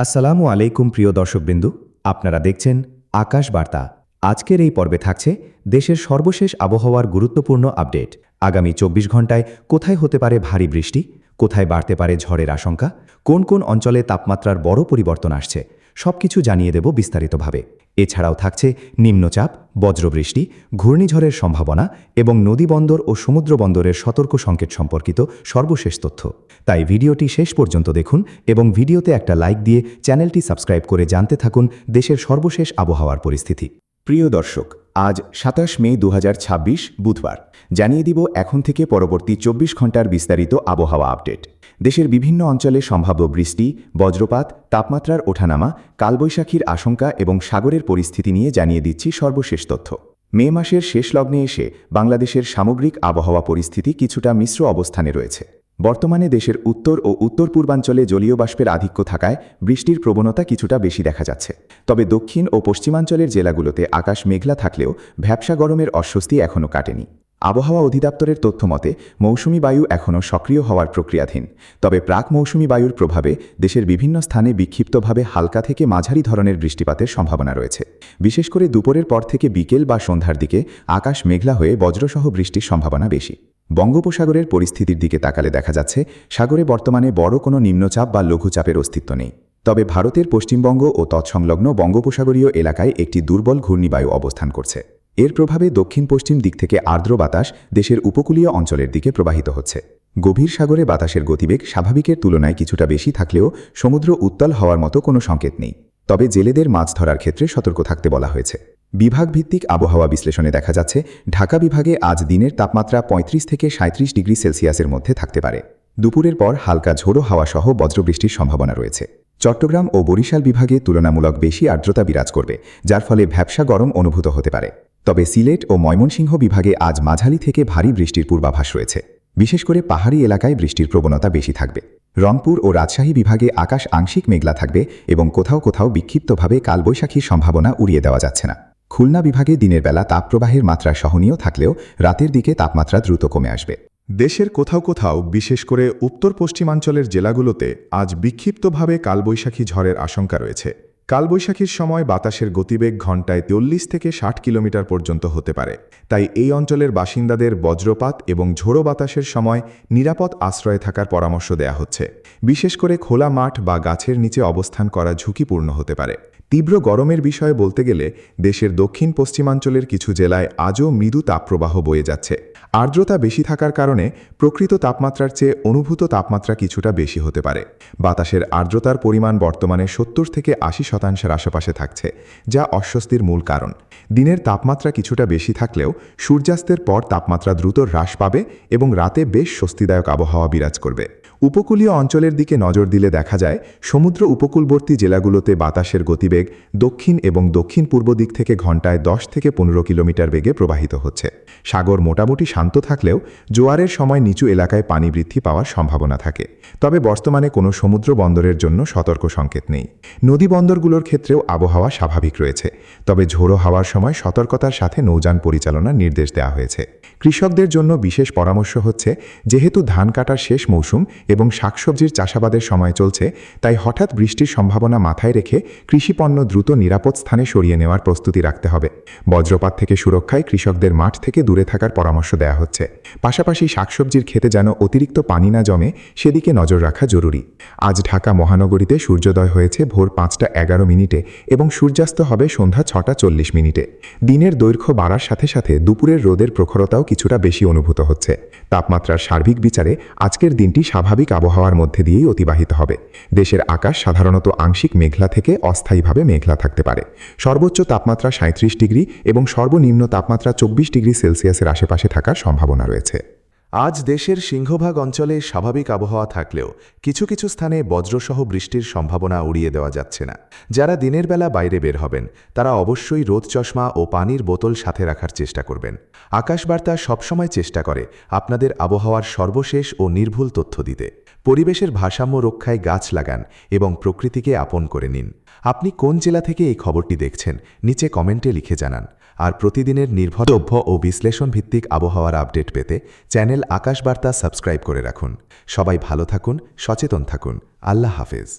আসসালামু আলাইকুম প্রিয় দর্শকবৃন্দু, আপনারা দেখছেন আকাশ বার্তা। আজকের এই পর্বে থাকছে দেশের সর্বশেষ আবহাওয়ার গুরুত্বপূর্ণ আপডেট। আগামী ২৪ ঘন্টায় কোথায় হতে পারে ভারী বৃষ্টি, কোথায় বাড়তে পারে ঝড়ের আশঙ্কা, কোন কোন অঞ্চলে তাপমাত্রার বড় পরিবর্তন আসছে, সবকিছু জানিয়ে দেব বিস্তারিতভাবে। এছাড়াও থাকছে নিম্নচাপ, বজ্রবৃষ্টি, ঘূর্ণিঝড়ের সম্ভাবনা এবং নদীবন্দর ও সমুদ্র বন্দরের সতর্ক সংকেত সম্পর্কিত সর্বশেষ তথ্য। তাই ভিডিওটি শেষ পর্যন্ত দেখুন এবং ভিডিওতে একটা লাইক দিয়ে চ্যানেলটি সাবস্ক্রাইব করে জানতে থাকুন দেশের সর্বশেষ আবহাওয়ার পরিস্থিতি। প্রিয় দর্শক, আজ ২৭ মে ২০২৬ বুধবার। জানিয়ে দিব এখন থেকে পরবর্তী ২৪ ঘন্টার বিস্তারিত আবহাওয়া আপডেট। দেশের বিভিন্ন অঞ্চলে সম্ভাব্য বৃষ্টি, বজ্রপাত, তাপমাত্রার ওঠানামা, কালবৈশাখীর আশঙ্কা এবং সাগরের পরিস্থিতি নিয়ে জানিয়ে দিচ্ছি সর্বশেষ তথ্য। মে মাসের শেষ লগ্নে এসে বাংলাদেশের সামগ্রিক আবহাওয়া পরিস্থিতি কিছুটা মিশ্র অবস্থানে রয়েছে। বর্তমানে দেশের উত্তর ও উত্তর পূর্বাঞ্চলে জলীয় বাষ্পের আধিক্য থাকায় বৃষ্টির প্রবণতা কিছুটা বেশি দেখা যাচ্ছে। তবে দক্ষিণ ও পশ্চিমাঞ্চলের জেলাগুলোতে আকাশ মেঘলা থাকলেও ভ্যাপসা গরমের অস্বস্তি এখনও কাটেনি। আবহাওয়া অধিদপ্তরের তথ্য মতে মৌসুমি বায়ু এখনও সক্রিয় হওয়ার প্রক্রিয়াধীন। তবে প্রাক মৌসুমি বায়ুর প্রভাবে দেশের বিভিন্ন স্থানে বিক্ষিপ্তভাবে হালকা থেকে মাঝারি ধরনের বৃষ্টিপাতের সম্ভাবনা রয়েছে। বিশেষ করে দুপুরের পর থেকে বিকেল বা সন্ধ্যার দিকে আকাশ মেঘলা হয়ে বজ্রসহ বৃষ্টির সম্ভাবনা বেশি। বঙ্গোপসাগরের পরিস্থিতির দিকে তাকালে দেখা যাচ্ছে সাগরে বর্তমানে বড় কোনো নিম্নচাপ বা লঘুচাপের অস্তিত্ব নেই। তবে ভারতের পশ্চিমবঙ্গ ও তৎসংলগ্ন বঙ্গোপসাগরীয় এলাকায় একটি দুর্বল ঘূর্ণিবায়ু অবস্থান করছে। এর প্রভাবে দক্ষিণ পশ্চিম দিক থেকে আর্দ্র বাতাস দেশের উপকূলীয় অঞ্চলের দিকে প্রবাহিত হচ্ছে। গভীর সাগরে বাতাসের গতিবেগ স্বাভাবিকের তুলনায় কিছুটা বেশি থাকলেও সমুদ্র উত্তাল হওয়ার মতো কোনো সংকেত নেই। তবে জেলেদের মাছ ধরার ক্ষেত্রে সতর্ক থাকতে বলা হয়েছে। বিভাগভিত্তিক আবহাওয়া বিশ্লেষণে দেখা যাচ্ছে ঢাকা বিভাগে আজ দিনের তাপমাত্রা ৩৫ থেকে ৩৭ ডিগ্রি সেলসিয়াসের মধ্যে থাকতে পারে। দুপুরের পর হালকা ঝোড়ো হাওয়া সহ বজ্রবৃষ্টির সম্ভাবনা রয়েছে। চট্টগ্রাম ও বরিশাল বিভাগে তুলনামূলক বেশি আর্দ্রতা বিরাজ করবে, যার ফলে ভ্যাপসা গরম অনুভূত হতে পারে। তবে সিলেট ও ময়মনসিংহ বিভাগে আজ মাঝারি থেকে ভারী বৃষ্টির পূর্বাভাস রয়েছে। বিশেষ করে পাহাড়ি এলাকায় বৃষ্টির প্রবণতা বেশি থাকবে। রংপুর ও রাজশাহী বিভাগে আকাশ আংশিক মেঘলা থাকবে এবং কোথাও কোথাও বিক্ষিপ্তভাবে কালবৈশাখীর সম্ভাবনা উড়িয়ে দেওয়া যাচ্ছে না। খুলনা বিভাগে দিনের বেলা তাপপ্রবাহের মাত্রা সহনীয় থাকলেও রাতের দিকে তাপমাত্রা দ্রুত কমে আসবে। দেশের কোথাও কোথাও বিশেষ করে উত্তর পশ্চিমাঞ্চলের জেলাগুলোতে আজ বিক্ষিপ্তভাবে কালবৈশাখী ঝড়ের আশঙ্কা রয়েছে। কালবৈশাখীর সময় বাতাসের গতিবেগ ঘণ্টায় ৪০ থেকে ৬০ কিলোমিটার পর্যন্ত হতে পারে। তাই এই অঞ্চলের বাসিন্দাদের বজ্রপাত এবং ঝোড়ো বাতাসের সময় নিরাপদ আশ্রয়ে থাকার পরামর্শ দেয়া হচ্ছে। বিশেষ করে খোলা মাঠ বা গাছের নিচে অবস্থান করা ঝুঁকিপূর্ণ হতে পারে। তীব্র গরমের বিষয়ে বলতে গেলে দেশের দক্ষিণ পশ্চিমাঞ্চলের কিছু জেলায় আজও মৃদু তাপপ্রবাহ বয়ে যাচ্ছে। আর্দ্রতা বেশি থাকার কারণে প্রকৃত তাপমাত্রার চেয়ে অনুভূত তাপমাত্রা কিছুটা বেশি হতে পারে। বাতাসের আর্দ্রতার পরিমাণ বর্তমানে ৭০ থেকে ৮০% আশেপাশে থাকছে, যা অস্বস্তির মূল কারণ। দিনের তাপমাত্রা কিছুটা বেশি থাকলেও সূর্যাস্তের পর তাপমাত্রা দ্রুত হ্রাস পাবে এবং রাতে বেশ স্বস্তিদায়ক আবহাওয়া বিরাজ করবে। উপকূলীয় অঞ্চলের দিকে নজর দিলে দেখা যায় সমুদ্র উপকূলবর্তী জেলাগুলোতে বাতাসের গতিবেগ দক্ষিণ এবং দক্ষিণ পূর্ব দিক থেকে ঘণ্টায় ১০ থেকে ১৫ কিলোমিটার বেগে প্রবাহিত হচ্ছে। সাগর মোটামুটি শান্ত থাকলেও জোয়ারের সময় নিচু এলাকায় পানি বৃদ্ধি পাওয়ার সম্ভাবনা থাকে। তবে বর্তমানে কোনো সমুদ্র বন্দরের জন্য সতর্ক সংকেত নেই। নদী বন্দরগুলোর ক্ষেত্রেও আবহাওয়া স্বাভাবিক রয়েছে। তবে ঝোড়ো হাওয়ার সময় সতর্কতার সাথে নৌযান পরিচালনার নির্দেশ দেওয়া হয়েছে। কৃষকদের জন্য বিশেষ পরামর্শ হচ্ছে, যেহেতু ধান কাটার শেষ মৌসুম এবং শাকসবজির চাষাবাদের সময় চলছে, তাই হঠাৎ বৃষ্টির সম্ভাবনা মাথায় রেখে কৃষিপণ্য দ্রুত নিরাপদ স্থানে সরিয়ে নেওয়ার প্রস্তুতি রাখতে হবে। বজ্রপাত থেকে সুরক্ষায় কৃষকদের মাঠ থেকে দূরে থাকার পরামর্শ দেওয়া হচ্ছে। পাশাপাশি শাকসবজির ক্ষেতে যেন অতিরিক্ত পানি না জমে সেদিকে নজর রাখা জরুরি। আজ ঢাকা মহানগরীতে সূর্যোদয় হয়েছে ভোর ৫টা ১১ এবং সূর্যাস্ত হবে সন্ধ্যা ৬টা ৪০। দিনের দৈর্ঘ্য বাড়ার সাথে সাথে দুপুরের রোদের প্রখরতাও কিছুটা বেশি অনুভূত হচ্ছে। তাপমাত্রার সার্বিক বিচারে আজকের দিনটি স্বাভাবিক আবহাওয়ার মধ্যে দিয়েই অতিবাহিত হবে। দেশের আকাশ সাধারণত আংশিক মেঘলা থেকে অস্থায়ীভাবে মেঘলা থাকতে পারে। সর্বোচ্চ তাপমাত্রা ৩৭ ডিগ্রি এবং সর্বনিম্ন তাপমাত্রা ২৪ ডিগ্রি সেলসিয়াসের আশেপাশে থাকার সম্ভাবনা রয়েছে। আজ দেশের সিংহভাগ অঞ্চলে স্বাভাবিক আবহাওয়া থাকলেও কিছু কিছু স্থানে বজ্রসহ বৃষ্টির সম্ভাবনা উড়িয়ে দেওয়া যাচ্ছে না। যারা দিনের বেলা বাইরে বের হবেন তারা অবশ্যই রোদ চশমা ও পানির বোতল সাথে রাখার চেষ্টা করবেন। আকাশবার্তা সবসময় চেষ্টা করে আপনাদের আবহাওয়ার সর্বশেষ ও নির্ভুল তথ্য দিতে। পরিবেশের ভারসাম্য রক্ষায় গাছ লাগান এবং প্রকৃতিকে আপন করে নিন। আপনি কোন জেলা থেকে এই খবরটি দেখছেন নিচে কমেন্টে লিখে জানান। আর প্রতিদিনের নির্ভরযোগ্য ও বিশ্লেষণ ভিত্তিক আবহাওয়ার আপডেট পেতে চ্যানেল আকাশ বার্তা সাবস্ক্রাইব করে রাখুন। সবাই ভালো থাকুন, সচেতন থাকুন। আল্লাহ হাফেজ।